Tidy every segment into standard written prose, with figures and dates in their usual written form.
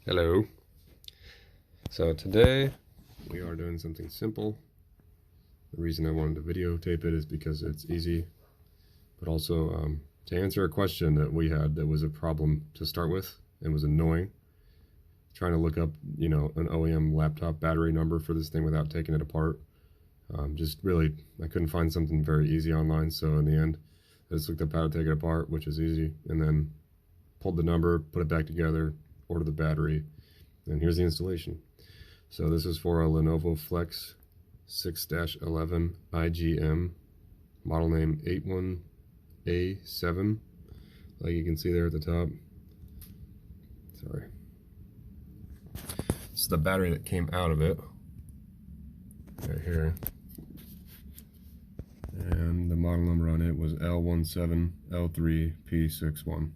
Hello. So today we are doing something simple. The reason I wanted to videotape it is because it's easy, but also to answer a question that we had that was a problem to start with and was annoying. Trying to look up, an OEM laptop battery number for this thing without taking it apart. Just really, I couldn't find something very easy online, so in the end, I just looked up how to take it apart, which is easy, and then pulled the number, put it back together, ordered the battery, and here's the installation. So this is for a Lenovo Flex 6-11 IGM, model name 81A7, like you can see there at the top. Sorry. This is the battery that came out of it, right here. And the model number on it was L17L3P61.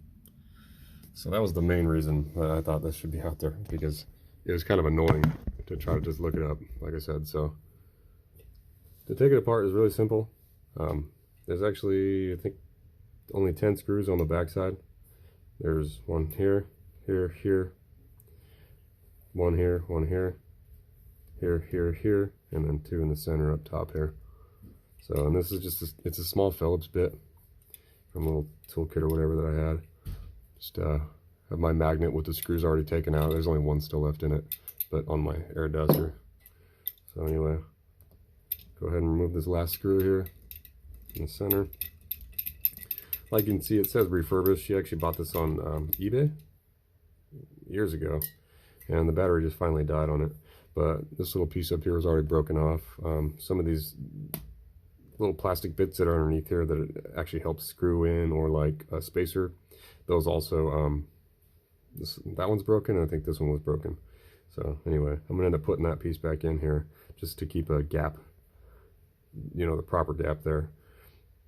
So that was the main reason that I thought this should be out there, because it was kind of annoying to try to just look it up, like I said. So to take it apart is really simple. There's actually, I think, only 10 screws on the back side. There's one here, here, here, one here, here, here, here, and then two in the center up top here. So, and this is just it's a small Phillips bit from a little toolkit or whatever that I had. Just have my magnet with the screws already taken out. There's only one still left in it, but on my air duster. So anyway, go ahead and remove this last screw here in the center. Like you can see, it says refurbished. She actually bought this on eBay years ago, and the battery just finally died on it. But this little piece up here was already broken off. Some of these little plastic bits that are underneath here that it actually helps screw in, or like a spacer, those also, that one's broken, and I think this one was broken. So anyway, I'm gonna end up putting that piece back in here just to keep a gap, the proper gap there.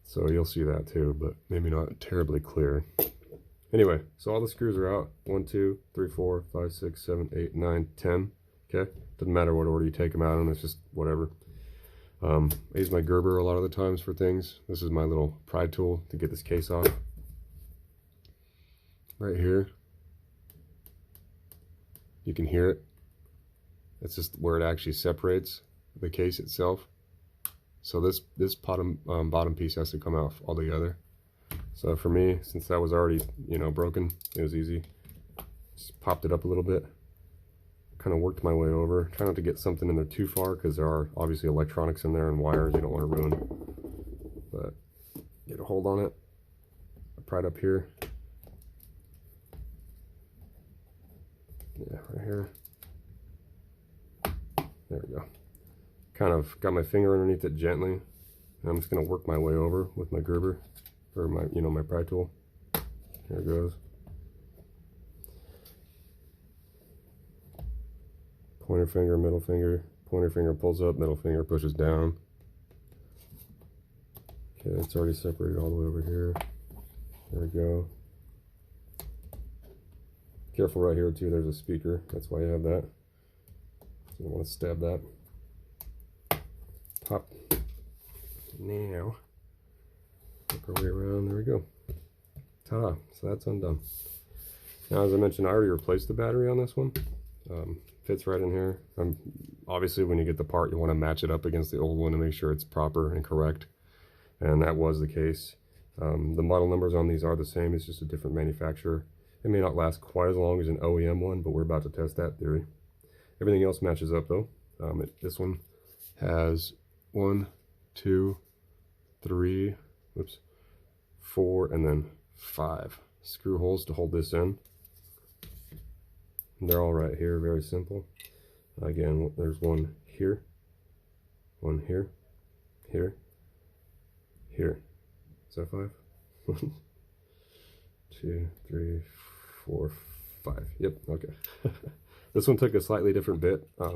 So you'll see that too, but maybe not terribly clear. Anyway, so all the screws are out. 1, 2, 3, 4, 5, 6, 7, 8, 9, 10. Okay, doesn't matter what order you take them out in, it's just whatever. I use my Gerber a lot of the times for things. This is my little pry tool to get this case off. Right here, you can hear it. It's just where it actually separates the case itself. So this bottom piece has to come off altogether. So for me, since that was already broken, it was easy. Just popped it up a little bit. Kind of worked my way over. Try not to get something in there too far, because there are obviously electronics in there and wires you don't want to ruin. But get a hold on it. I pried up here. Yeah, right here. There we go. Kind of got my finger underneath it gently, and I'm just going to work my way over with my Gerber, or my my pry tool. There it goes. Pointer finger, middle finger. Pointer finger pulls up, middle finger pushes down. Okay, it's already separated all the way over here. There we go. Careful right here too, there's a speaker. That's why you have that. You don't want to stab that. Pop. Now, work our way around. There we go. Ta-da. So that's undone. Now, as I mentioned, I already replaced the battery on this one. Fits right in here. Obviously, when you get the part, you want to match it up against the old one to make sure it's proper and correct. And that was the case. The model numbers on these are the same. It's just a different manufacturer. It may not last quite as long as an OEM one, but we're about to test that theory. Everything else matches up though. This one has 1, 2, 3, 4, and then 5 screw holes to hold this in. And they're all right here, very simple. Again, there's one here, one here, here, here. Is that 5? 1, 2, 3, 4, 5. Yep, okay. This one took a slightly different bit, a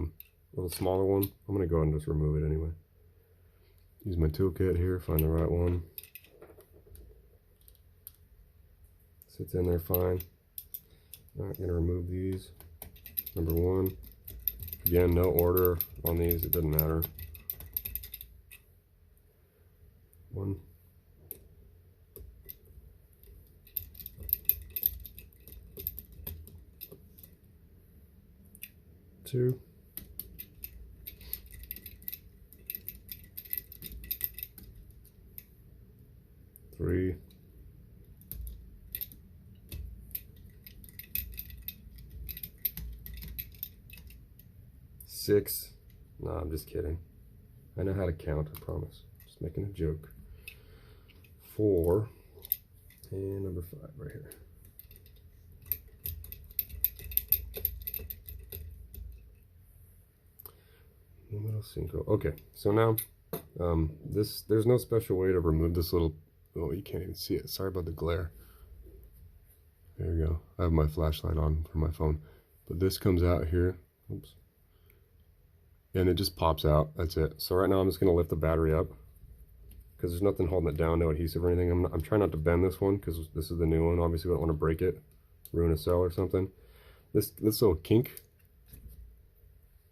little smaller one. I'm gonna go ahead and just remove it anyway. Use my toolkit here, find the right one. Sits in there fine. I'm gonna remove these. Number 1. Again, no order on these, it doesn't matter. 1. 2. Three. 6. No, I'm just kidding. I know how to count, I promise. Just making a joke. 4. And number 5 right here. Número 5. Okay, so now there's no special way to remove this little, oh, you can't even see it. Sorry about the glare. There you go. I have my flashlight on for my phone. But this comes out here. Oops. And it just pops out. That's it. So right now I'm just going to lift the battery up because there's nothing holding it down, no adhesive or anything. I'm trying not to bend this one because this is the new one. Obviously we don't want to break it, ruin a cell or something. This little kink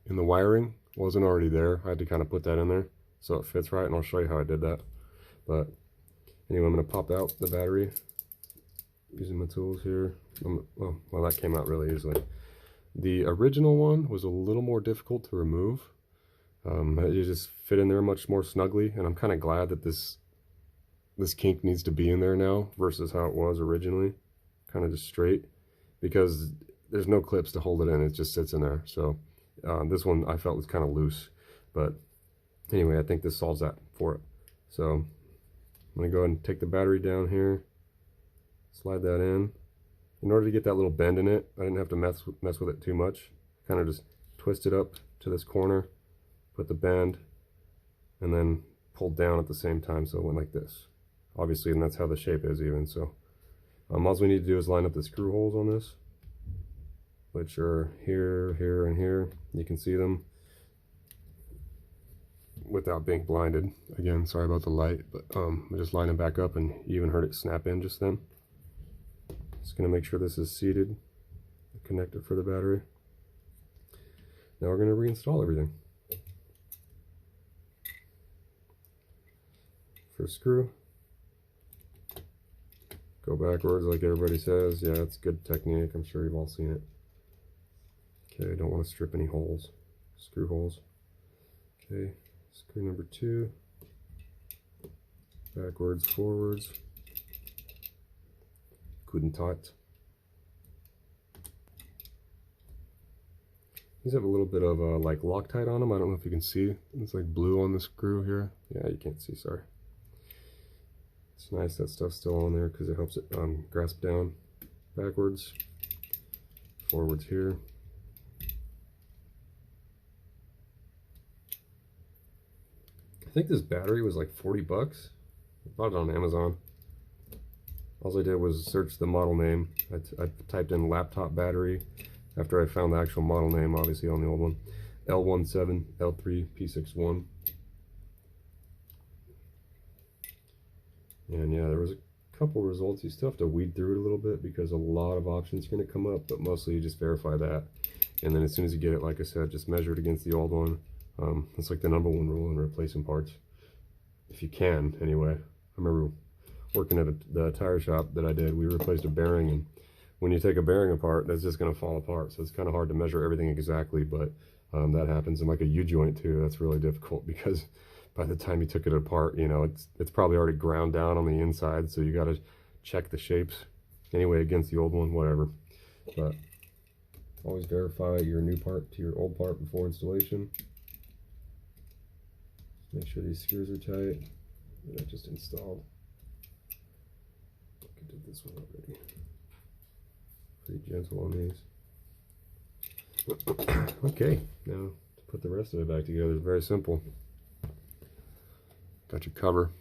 in the wiring wasn't already there. I had to kind of put that in there so it fits right, and I'll show you how I did that. But anyway, I'm going to pop out the battery using my tools here. Well, that came out really easily. The original one was a little more difficult to remove. It just fit in there much more snugly, and I'm kind of glad that this kink needs to be in there now versus how it was originally, kind of just straight, because there's no clips to hold it in. It just sits in there. So this one I felt was kind of loose, but anyway, I think this solves that for it. So I'm gonna go ahead and take the battery down here, slide that in. In order to get that little bend in it, I didn't have to mess with it too much. Kind of just twist it up to this corner, put the bend, and then pulled down at the same time, so it went like this. Obviously, and that's how the shape is even. So all we need to do is line up the screw holes on this, which are here, here, and here. You can see them without being blinded. Again, sorry about the light, but I just line them back up, and you even heard it snap in just then. Just going to make sure this is seated, connected for the battery. Now we're going to reinstall everything. First screw, go backwards like everybody says. Yeah, it's good technique. I'm sure you've all seen it. Okay, I don't want to strip any holes, screw holes. Okay, screw number 2, backwards, forwards. Guten Tag. These have a little bit of like Loctite on them. I don't know if you can see. It's like blue on the screw here. Yeah, you can't see, sorry. It's nice that stuff's still on there because it helps it grasp down. Backwards, forwards here. I think this battery was like 40 bucks. I bought it on Amazon. All I did was search the model name. I typed in laptop battery after I found the actual model name, obviously on the old one. L17L3P61. And yeah, there was a couple results. You still have to weed through it a little bit because a lot of options are going to come up, but mostly you just verify that. And then as soon as you get it, like I said, just measure it against the old one. It's like the #1 rule in replacing parts. If you can, anyway. I remember working at the tire shop that I did, we replaced a bearing, and when you take a bearing apart, that's just going to fall apart. So it's kind of hard to measure everything exactly, but that happens. And like a U-joint too, that's really difficult because by the time you took it apart, you know, it's probably already ground down on the inside, so you got to check the shapes anyway against the old one, whatever. But always verify your new part to your old part before installation. Make sure these screws are tight that I just installed. I did this one already. Pretty gentle on these. Okay, now to put the rest of it back together is very simple. Got your cover.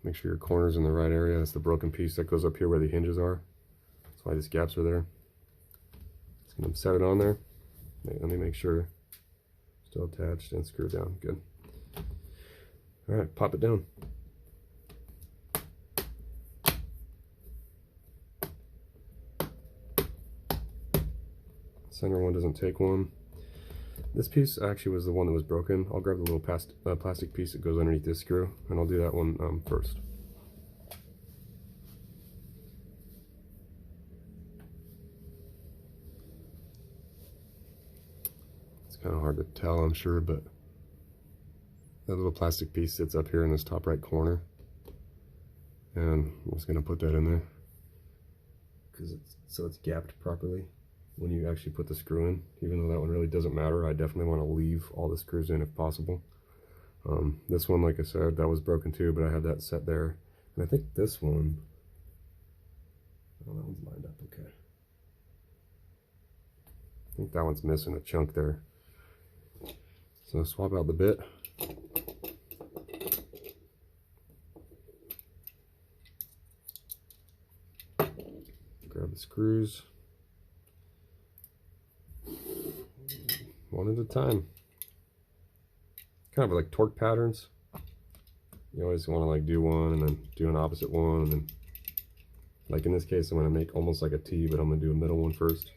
Make sure your corner's in the right area. That's the broken piece that goes up here where the hinges are. That's why these gaps are there. Just gonna set it on there. Let me make sure still attached and screwed down. Good. All right, pop it down. Center one doesn't take one. This piece actually was the one that was broken. I'll grab the little plastic piece that goes underneath this screw, and I'll do that one first. Let's kind of hard to tell, I'm sure, but that little plastic piece sits up here in this top right corner, and I'm just gonna put that in there because it's gapped properly when you actually put the screw in. Even though that one really doesn't matter, I definitely want to leave all the screws in if possible. This one, like I said, that was broken too, but I had that set there, and I think this one, oh, that one's lined up okay. I think that one's missing a chunk there. So swap out the bit. Grab the screws. One at a time. Kind of like torque patterns. You always want to like do one and then do an opposite one, and then like in this case I'm going to make almost like a T, but I'm going to do a middle one first.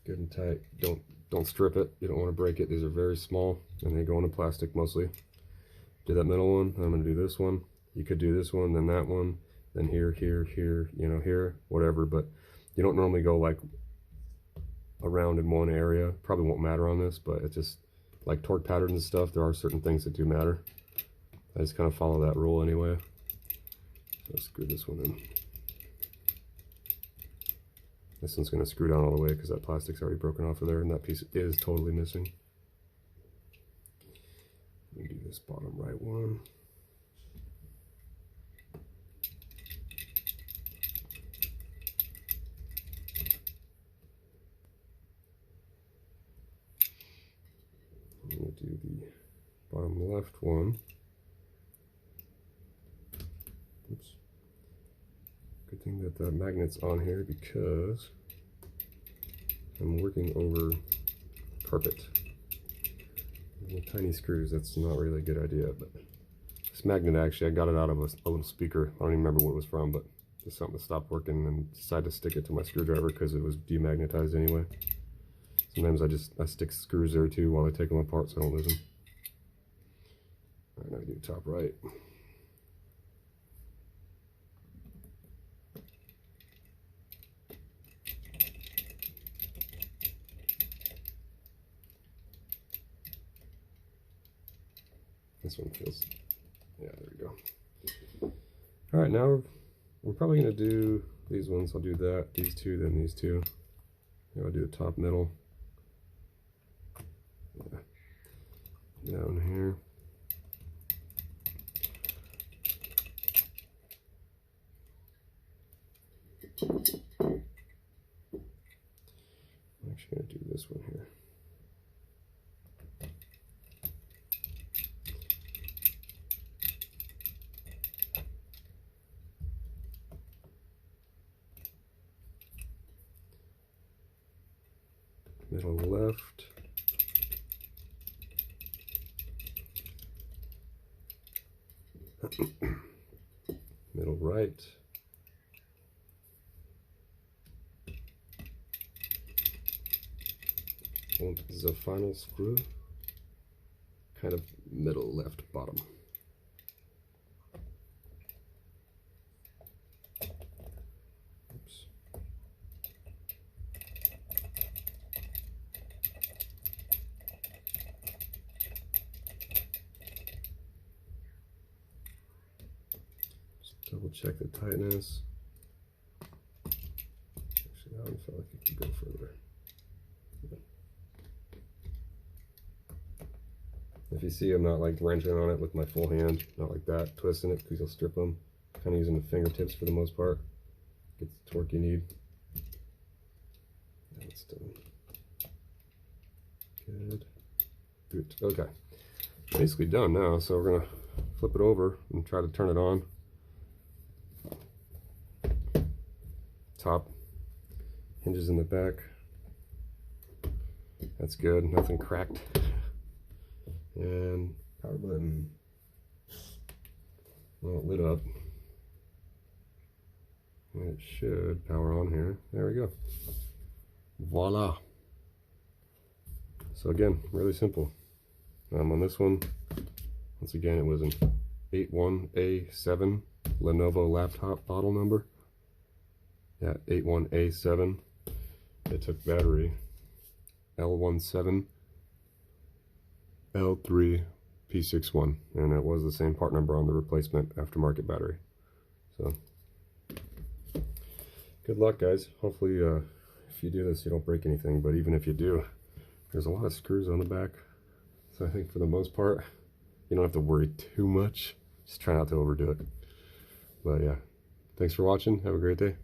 Good and tight. Don't strip it. You don't want to break it. These are very small and they go into plastic mostly. Do that middle one. I'm going to do this one. You could do this one, then that one, then here, here, here, you know, here, whatever, but you don't normally go like around in one area. Probably won't matter on this, but it's just like torque patterns and stuff. There are certain things that do matter. I just kind of follow that rule anyway. So let's screw this one in. This one's going to screw down all the way because that plastic's already broken off of there, and that piece is totally missing. Let me do this bottom right one. I'm going to do the bottom left one. Oops. Good thing that the magnet's on here because I'm working over carpet. With tiny screws, that's not really a good idea, but this magnet, actually, I got it out of a little speaker. I don't even remember what it was from, but just something that stopped working and decided to stick it to my screwdriver because it was demagnetized anyway. Sometimes I stick screws there too while I take them apart so I don't lose them. All right, now I do top right. This one feels, yeah, there we go. All right, now we're probably gonna do these ones. I'll do that, these two, then these two. I'll do the top, middle. Yeah. Down here. I'm actually gonna do this one here. Middle left. Middle right. And the final screw, kind of middle left bottom. Oops. Double check the tightness. Actually, that one felt like it could go further. Yeah. If you see I'm not like wrenching on it with my full hand, not like that, twisting it because you'll strip them. Kind of using the fingertips for the most part. Get the torque you need. That's done. Good. Good. Okay. Basically done now, so we're gonna flip it over and try to turn it on. Top hinges in the back. That's good, nothing cracked. And power button. Well, it lit up. And it should power on here. There we go. Voila. So again, really simple. On this one, once again, it was an 81A7 Lenovo laptop model number. Yeah, 81A7. It took battery L17L3P61, and it was the same part number on the replacement aftermarket battery. So good luck, guys. Hopefully if you do this you don't break anything, but even if you do, there's a lot of screws on the back, so I think for the most part you don't have to worry too much. Just try not to overdo it. But yeah, thanks for watching. Have a great day.